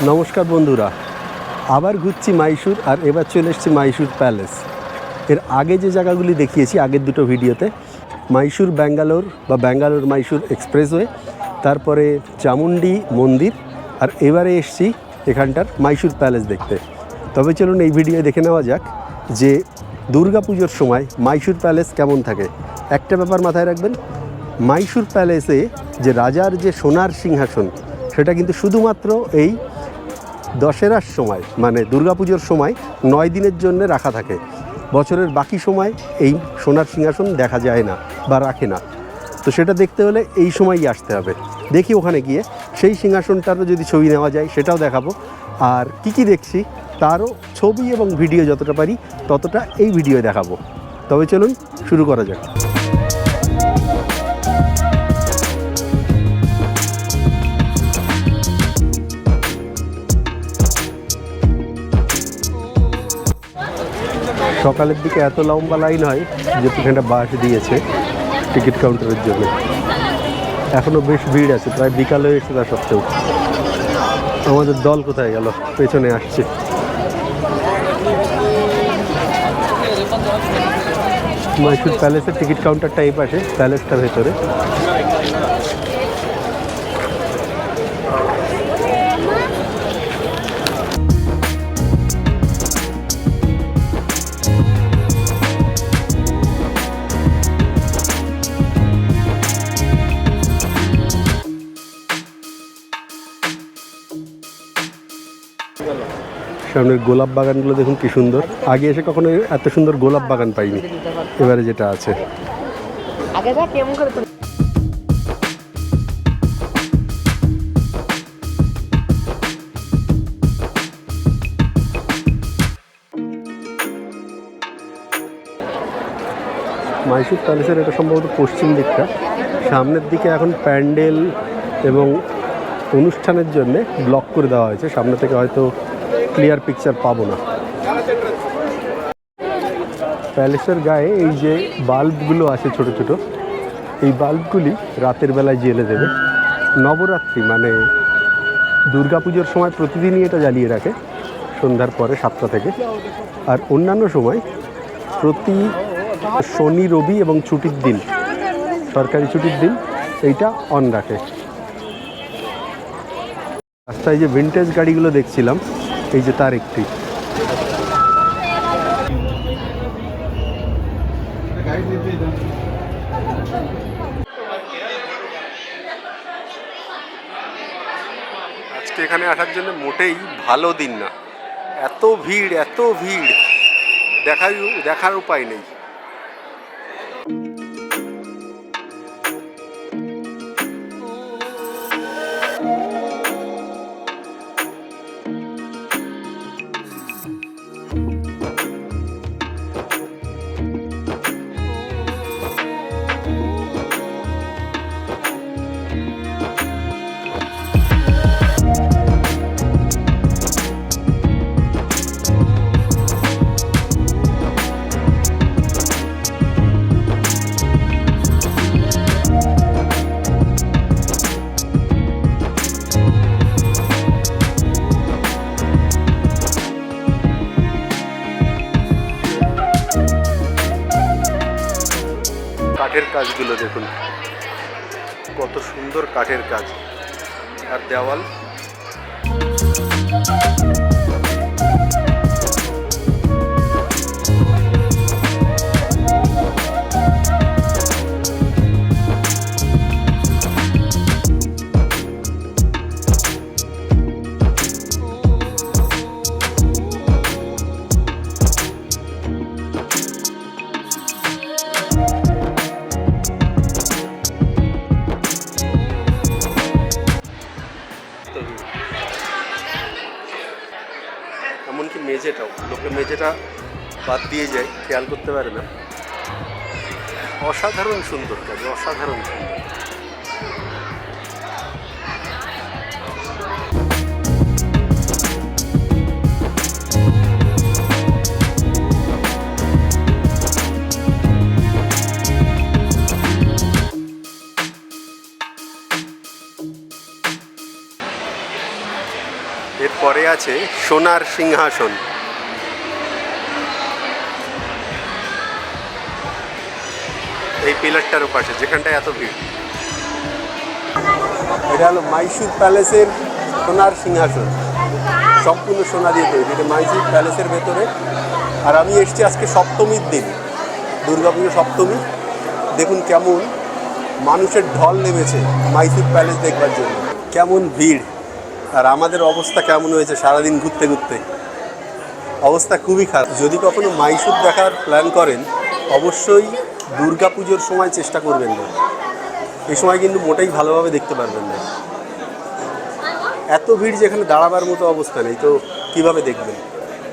নমস্কার বন্ধুরা, আবার ঘুরছি মাইসুর। আর এবার চলে এসেছি মাইসুর প্যালেস। এর আগে যে জায়গাগুলি দেখিয়েছি আগের দুটো ভিডিওতে, মাইসুর ব্যাঙ্গালোর বা ব্যাঙ্গালোর মাইসুর এক্সপ্রেসওয়ে, তারপরে চামুন্ডি মন্দির, আর এবারে এসেছি এখানটার মাইসুর প্যালেস দেখতে। তবে চলুন এই ভিডিও দেখে নেওয়া যাক যে দুর্গাপুজোর সময় মাইসুর প্যালেস কেমন থাকে। একটা ব্যাপার মাথায় রাখবেন, মাইসুর প্যালেসে যে রাজার যে সোনার সিংহাসন, সেটা কিন্তু শুধুমাত্র এই দশেরার সময় মানে দুর্গাপুজোর সময় 9 দিনের জন্য রাখা থাকে। বছরের বাকি সময় এই সোনার সিংহাসন দেখা যায় না বা রাখে না। তো সেটা দেখতে হলে এই সময়ই আসতে হবে। দেখি ওখানে গিয়ে সেই সিংহাসনটারও যদি ছবি নেওয়া যায় সেটাও দেখাবো। আর কি দেখছি তারও ছবি এবং ভিডিও যতটা পারি ততটা এই ভিডিও দেখাবো। তবে চলুন শুরু করা যাক। সকালের দিকে এত লম্বা লাইন হয় যে এখানটা বাস দিয়েছে টিকিট কাউন্টারের জন্য। এখনও বেশ ভিড় আছে, প্রায় বিকাল হয়ে এসেছে। তা সত্ত্বেও আমাদের দল কোথায় গেল? পেছনে আসছে। মাইসুর প্যালেসের টিকিট কাউন্টারটা এই পাশে, প্যালেসটা ভেতরে। সামনের গোলাপ বাগানগুলো দেখুন কি সুন্দর। আগে এসে কখনো এত সুন্দর গোলাপ বাগান পাইনি। এবারে যেটা আছে, মাইসুর প্যালেসের এটা সম্ভবত পশ্চিম দিকটা। সামনের দিকে এখন প্যান্ডেল এবং অনুষ্ঠানের জন্য ব্লক করে দেওয়া হয়েছে। সামনে থেকে হয়তো ক্লিয়ার পিকচার পাবো না। প্যালেসের গায়ে এই যে বাল্বগুলো আছে ছোট ছোট, এই বাল্বগুলি রাতের বেলায় জ্বেলে দেবে। নবরাত্রি মানে দুর্গাপুজোর সময় প্রতিদিনই এটা জ্বালিয়ে রাখে সন্ধ্যার পরে 7টা থেকে। আর অন্যান্য সময় প্রতি শনি, রবি এবং ছুটির দিন, সরকারি ছুটির দিন এইটা অন রাখে। রাস্তায় যে ভিনটেজ গাড়িগুলো দেখছিলাম, এই যে তার একটি। আজকে এখানে আসার জন্য মোটেই ভালো দিন না। এত ভিড়, এত ভিড়, দেখার উপায় নেই। কাঠের কাজগুলো দেখুন, কত সুন্দর কাঠের কাজ। আর দেওয়াল, এমনকি মেঝেটাও, লোকে মেঝেটা বাদ দিয়ে যায়, খেয়াল করতে পারে না। অসাধারণ সুন্দর কাজ, অসাধারণ সুন্দর। এরপরে আছে সোনার সিংহাসন। এই পিলারটার পাশে যেখানটায় এত ভিড়, এটা হলো মাইসুর প্যালেসের সোনার সিংহাসন, সম্পূর্ণ সোনা দিয়ে তৈরি। এটা মাইসুর প্যালেসের ভেতরে। আর আমি এসেছি আজকে সপ্তমীর দিন, দুর্গাপুজো সপ্তমী। দেখুন কেমন মানুষের ঢল নেমেছে মাইসুর প্যালেস দেখবার জন্য, কেমন ভিড়। আর আমাদের অবস্থা কেমন হয়েছে সারাদিন ঘুরতে ঘুরতে, অবস্থা খুবই খারাপ। যদি কখনো মাইসুর দেখার প্ল্যান করেন অবশ্যই দুর্গাপুজোর সময় চেষ্টা করবেন না, এই সময় কিন্তু মোটেই ভালোভাবে দেখতে পারবেন না। এত ভিড় যেখানে দাঁড়াবার মতো অবস্থা নেই, তো কিভাবে দেখবেন,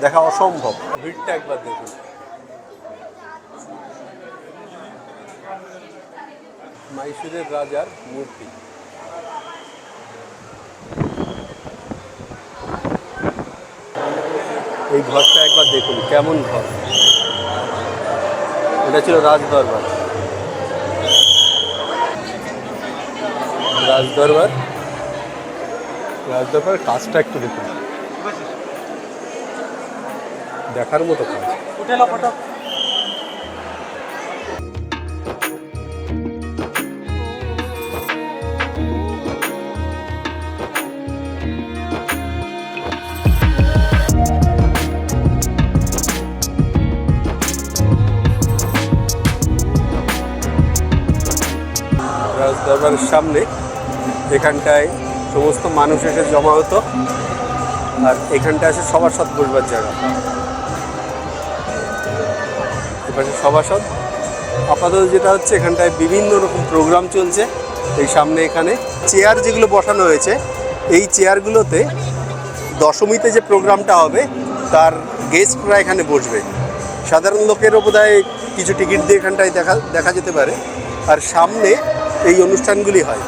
দেখা অসম্ভব। ভিড়টা একবার দেখুন। মাইসুরের রাজার মূর্তি। এই ঘরটা একবার দেখুন কেমন ঘর। এটা ছিল রাজদরবার। রাজদরবার কাজটা একটু দেখুন, দেখার মতো কাজ। রাজদরবারের সামনে এখানটায় সমস্ত মানুষ এসে জমা হতো, আর এখানটায় এসে সভাসদ বসবার জায়গা। এপাশে সভাসদ। আপাতত যেটা হচ্ছে এখানটায় বিভিন্ন রকম প্রোগ্রাম চলছে। এই সামনে এখানে চেয়ার যেগুলো বসানো হয়েছে, এই চেয়ারগুলোতে দশমীতে যে প্রোগ্রামটা হবে তার গেস্টরা এখানে বসবে। সাধারণ লোকেরও বোধহয় কিছু টিকিট দিয়ে এখানটায় দেখা যেতে পারে। আর সামনে এই অনুষ্ঠানগুলি হয়।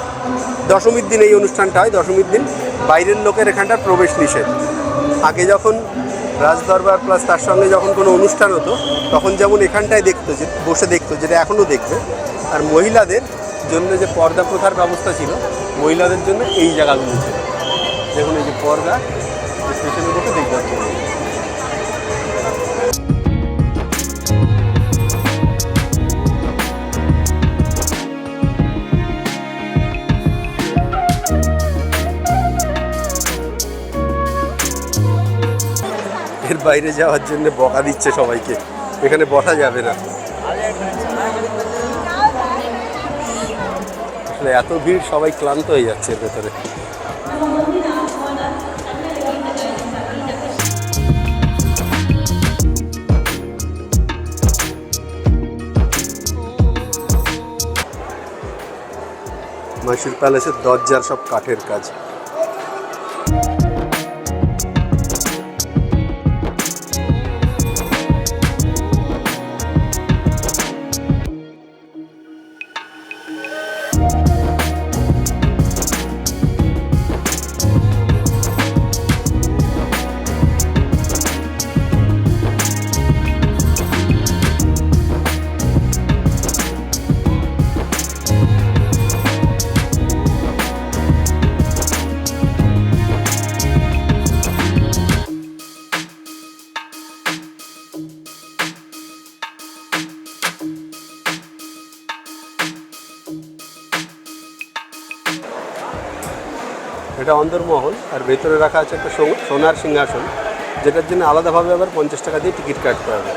দশমীর দিন এই অনুষ্ঠানটা হয়। দশমীর দিন বাইরের লোকের এখানটার প্রবেশ নিষেধ। আগে যখন রাজদরবার প্লাস তার সঙ্গে যখন কোনো অনুষ্ঠান হতো তখন যেমন এখানটায় দেখতো, যে বসে দেখতো, যেটা এখনও দেখবে। আর মহিলাদের জন্য যে পর্দা প্রথার ব্যবস্থা ছিল, মহিলাদের জন্য এই জায়গাগুলো ছিল। দেখুন এই যে পর্দা, স্টেশনের বসে দেখবার জন্য। এর বাইরে যাওয়ার জন্য বকা দিচ্ছে সবাইকে, এখানে বসা যাবে না। আসলে এত ভিড়, সবাই ক্লান্ত হয়ে যাচ্ছে এর ভেতরে। মাইসুর প্যালেসের দরজার সব কাঠের কাজ। এটা অন্দরমহল, আর ভেতরে রাখা আছে একটা সোনার সিংহাসন, যেটার জন্য আলাদাভাবে আবার 50 টাকা দিয়ে টিকিট কাটতে হবে।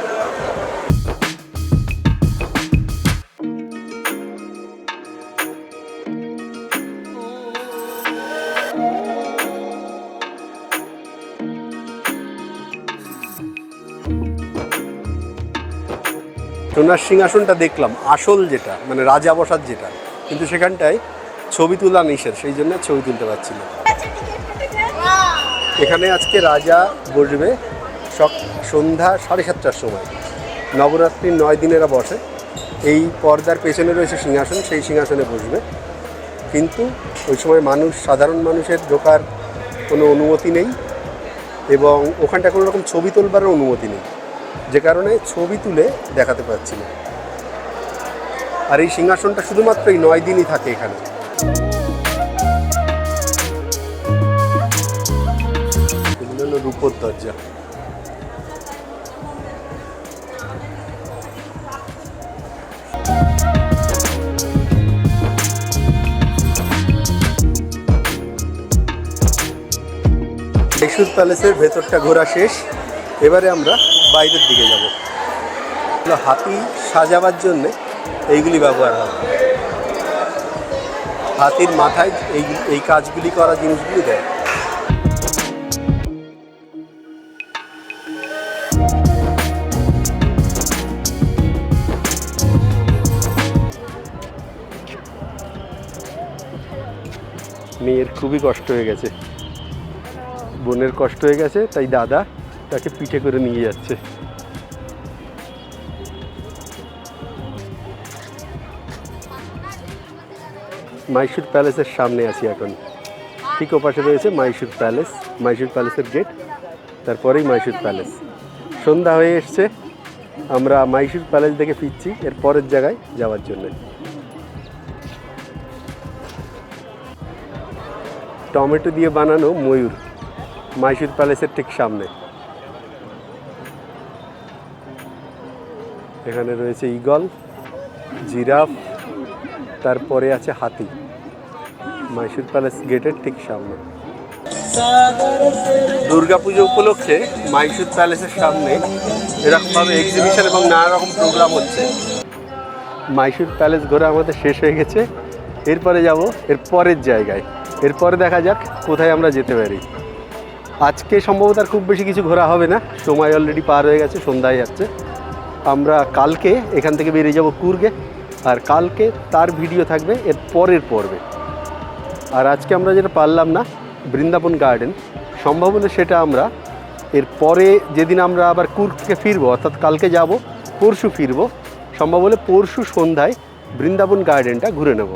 সোনার সিংহাসনটা দেখলাম, আসল যেটা মানে রাজা বসার যেটা, কিন্তু সেখানটায় ছবি তোলা নিষেধ, সেই জন্য ছবি তুলতে পারছি না। এখানে আজকে রাজা বসবে সন্ধ্যা 7:30টার সময়। নবরাত্রির 9 দিন এরা বসে। এই পর্দার পেছনে রয়েছে সিংহাসন, সেই সিংহাসনে বসবে। কিন্তু ওই সময় সাধারণ মানুষের ঢোকার কোনো অনুমতি নেই, এবং ওখানটা কোনো রকম ছবি তোলবারও অনুমতি নেই, যে কারণে ছবি তুলে দেখাতে পারছি না। আর এই সিংহাসনটা শুধুমাত্র এই 9 দিনই থাকে এখানে। রূপোর দরজা। মাইসুর প্যালেসের ভেতরটা ঘোরা শেষ, এবারে আমরা বাইরের দিকে যাব। হাতি সাজাবার জন্যে এইগুলি ব্যবহার হয়, হাতির মাথায় এই কাজগুলি করা জিনিসগুলি দেয়। মেয়ের খুবই কষ্ট হয়ে গেছে, বোনের কষ্ট হয়ে গেছে, তাই দাদা তাকে পিঠে করে নিয়ে যাচ্ছে। মাইসুর প্যালেসের সামনে আছি এখন, ঠিক ওপাশে রয়েছে মাইসুর প্যালেস, মাইসুর প্যালেসের গেট, তারপরেই মাইসুর প্যালেস। সন্ধ্যা হয়ে এসছে, আমরা মাইসুর প্যালেস দেখে ফিরছি এর পরের জায়গায় যাওয়ার জন্য। টমেটো দিয়ে বানানো ময়ূর মাইসুর প্যালেসের ঠিক সামনে। এখানে রয়েছে ঈগল, জিরাফ, তারপরে আছে হাতি, মাইসুর প্যালেস গেটের ঠিক সামনে। দুর্গাপুজো উপলক্ষে মাইসুর প্যালেসের সামনে এরকমভাবে এক্সিবিশন এবং নানা রকম প্রোগ্রাম হচ্ছে। মাইসুর প্যালেস ঘোরা আমাদের শেষ হয়ে গেছে, এরপরে যাব এর পরের জায়গায়, এরপরে দেখা যাক কোথায় আমরা যেতে পারি। আজকে সম্ভবত আর খুব বেশি কিছু ঘোরা হবে না, সময় অলরেডি পার হয়ে গেছে, সন্ধ্যায় যাচ্ছে। আমরা কালকে এখান থেকে বেরিয়ে যাব কুর্গে, আর কালকে তার ভিডিও থাকবে এর পরের পর্বে। আর আজকে আমরা যেটা পারলাম না, বৃন্দাবন গার্ডেন, সম্ভব হলে সেটা আমরা এর পরে যেদিন আমরা আবার কুর্গ থেকে ফিরবো, অর্থাৎ কালকে যাব, পরশু ফিরবো, সম্ভব হলে পরশু সন্ধ্যায় বৃন্দাবন গার্ডেনটা ঘুরে নেব।